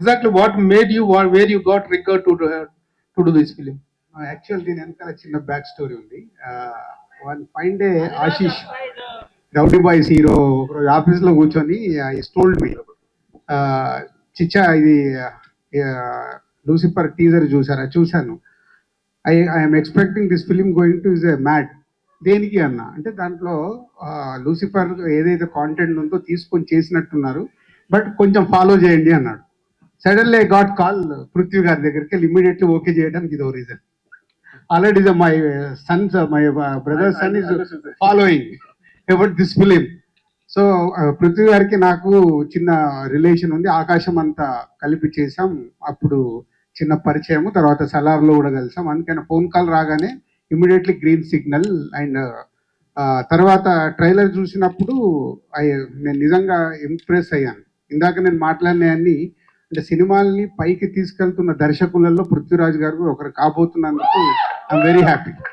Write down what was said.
Exactly what made you, where you got triggered to do this film? Actual దీని వెనకాల చిన్న back story ఉంది. One fine day Ashish rowdy boys hero ఒకరోజు ఆఫీస్లో కూర్చొని టోల్డ్ మీ, చిచ్చా ఇది లూసిఫర్ టీజర్ చూసారా? చూశాను. I'm expecting this film going to is a mad. దేనికి అన్న అంటే దాంట్లో లూసిఫర్ ఏదైతే కాంటెంట్ ఉందో తీసుకొని చేసినట్టున్నారు, బట్ కొంచెం ఫాలో చేయండి అన్నాడు. Suddenly I got call Prithvi గారి దగ్గరికి వెళ్ళి ఇమీడియట్లీ ఓకే చేయడానికి ఇదో reason. Already my Sons, my brother son is following about this film. So Prithvi గారికి నాకు చిన్న రిలేషన్ ఉంది, ఆకాశం అంతా కలిపి చేసాం. అప్పుడు చిన్న పరిచయము, తర్వాత సలార్లో కూడా కలిసాం. అందుకని ఫోన్ కాల్ రాగానే ఇమీడియట్లీ గ్రీన్ సిగ్నల్. అండ్ తర్వాత ట్రైలర్ చూసినప్పుడు నేను నిజంగా ఇంప్రెస్ అయ్యాను. ఇందాక నేను మాట్లాడినవన్నీ అంటే సినిమాల్ని పైకి తీసుకెళ్తున్న దర్శకులలో పృథ్వీరాజ్ గారు ఒకరు కాబోతున్నందుకు ఐఎమ్ వెరీ హ్యాపీ.